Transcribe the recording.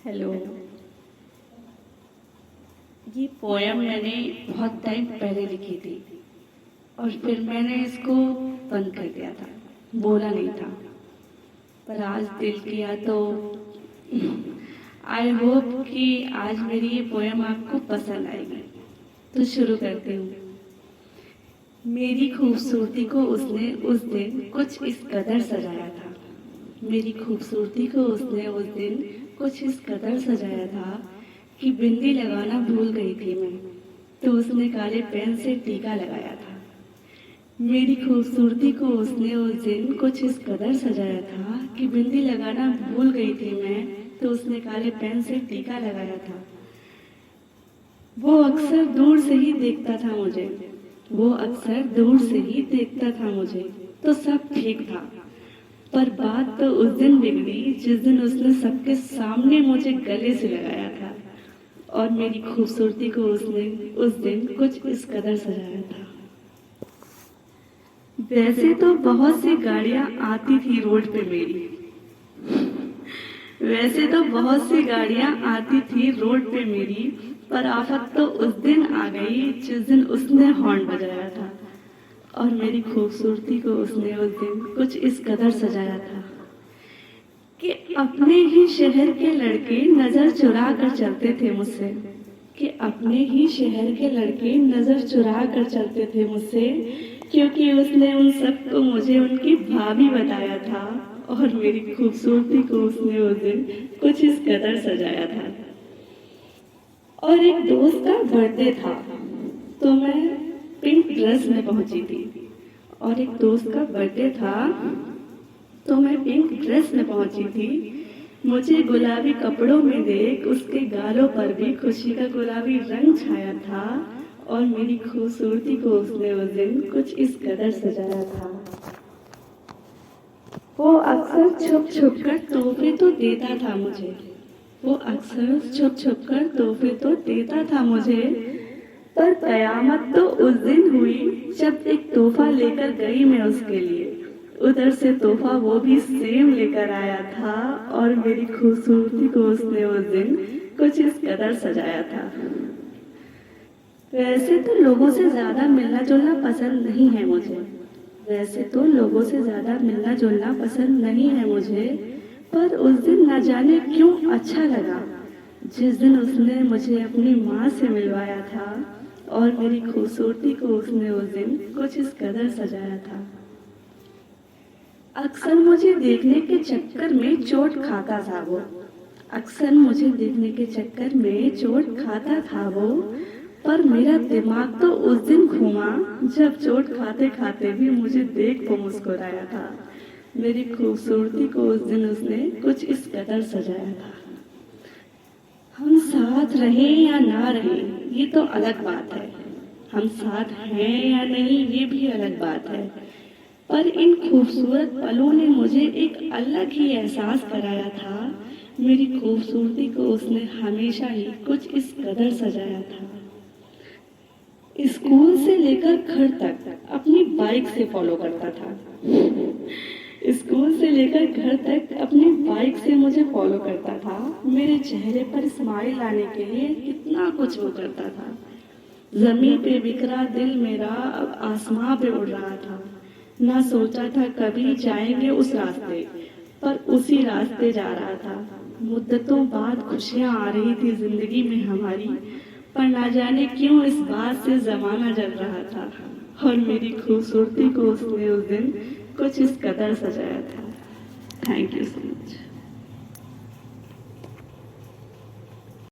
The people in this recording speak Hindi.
हेलो। ये पोयम मैंने बहुत टाइम पहले लिखी थी और फिर मैंने इसको बंद कर दिया था, बोला नहीं था। पर आज दिल किया तो आई होप कि आज मेरी ये पोयम आपको पसंद आएगी। तो शुरू करती हूँ। मेरी खूबसूरती को उसने उस दिन कुछ इस कदर सजाया था। मेरी खूबसूरती को उसने उस दिन कुछ इस कदर सजाया था कि बिंदी लगाना भूल गई थी मैं, तो उसने काले पेन से टीका लगाया था। मेरी खूबसूरती को उसने उस दिन कुछ इस कदर सजाया था कि बिंदी लगाना भूल गई थी मैं, तो उसने काले पेन से टीका लगाया था। वो अक्सर दूर से ही देखता था मुझे, वो अक्सर दूर से ही देखता था मुझे, तो सब ठीक था। पर बात तो उस दिन बिगड़ी जिस दिन उसने सबके सामने मुझे गले से लगाया था और मेरी खूबसूरती को उसने उस दिन कुछ इस कदर सजाया था। वैसे तो बहुत सी गाड़ियां आती थी रोड पे मेरी, वैसे तो बहुत सी गाड़ियां आती थी रोड पे मेरी, पर आफत तो उस दिन आ गई जिस दिन उसने हॉर्न बजाया था और मेरी खूबसूरती को उसने उस दिन कुछ इस कदर सजाया था कि अपने ही शहर के लड़के नजर चुरा कर चलते थे मुझसे, कि अपने ही शहर के लड़के नजर चुरा कर चलते थे मुझसे, क्योंकि उसने उन सबको मुझे उनकी भाभी बताया था और मेरी खूबसूरती को उसने उस दिन कुछ इस कदर सजाया था। और एक दोस्त का बर्थडे था तो मैं पिंक ड्रेस में पहुंची थी, और एक दोस्त का बर्थडे था तो मैं पिंक ड्रेस में पहुंची थी। मुझे गुलाबी कपड़ों में देख उसके गालों पर भी खुशी का गुलाबी रंग छाया था और मेरी खूबसूरती को उसने उस दिन कुछ इस कदर सजाया था। वो अक्सर छुप छुप कर तोहफे तो देता था मुझे, वो अक्सर छुप छुप कर तोहफे तो देता था मुझे, पर कयामत तो उस दिन हुई जब एक तोहफा लेकर गई मैं उसके लिए। उधर से तोहफा वो भी सेम लेकर आया था और मेरी खूबसूरती को उसने उस दिन कुछ इस कदर सजाया था। वैसे तो लोगों से ज्यादा मिलना जुलना पसंद नहीं है मुझे, वैसे तो लोगों से ज्यादा मिलना जुलना पसंद नहीं है मुझे, पर उस दिन न जाने क्यों अच्छा लगा जिस दिन उसने मुझे अपनी माँ से मिलवाया था और मेरी खूबसूरती को उसने उस दिन कुछ इस कदर सजाया था। अक्सर मुझे देखने के चक्कर में चोट खाता था वो, अक्सर मुझे देखने के चक्कर में चोट खाता था वो, पर मेरा दिमाग तो उस दिन घूमा जब चोट खाते खाते भी मुझे देख को मुस्कुराया था। मेरी खूबसूरती को उस दिन उसने कुछ इस कदर सजाया था। हम साथ रहें या ना रहें ये तो अलग बात है, हम साथ हैं या नहीं ये भी अलग बात है, पर इन खूबसूरत पलों ने मुझे एक अलग ही एहसास कराया था। मेरी खूबसूरती को उसने हमेशा ही कुछ इस कदर सजाया था। स्कूल से लेकर घर तक अपनी बाइक से फॉलो करता था, स्कूल से लेकर घर तक अपनी बाइक से मुझे फॉलो करता था। मेरे चेहरे पर स्माइल लाने के लिए कितना कुछ वो करता था। जमीन पे बिखरा दिल मेरा अब आसमां पे उड़ रहा था। ना सोचा था कभी जाएंगे उस रास्ते, पर उसी रास्ते जा रहा था। मुद्दतों बाद खुशियां आ रही थी जिंदगी में हमारी, पर ना जाने क्यों इस बात से जमाना जल रहा था और मेरी खूबसूरती को उसने उस दिन कुछ इस कदर सजाया था। Thank you so much.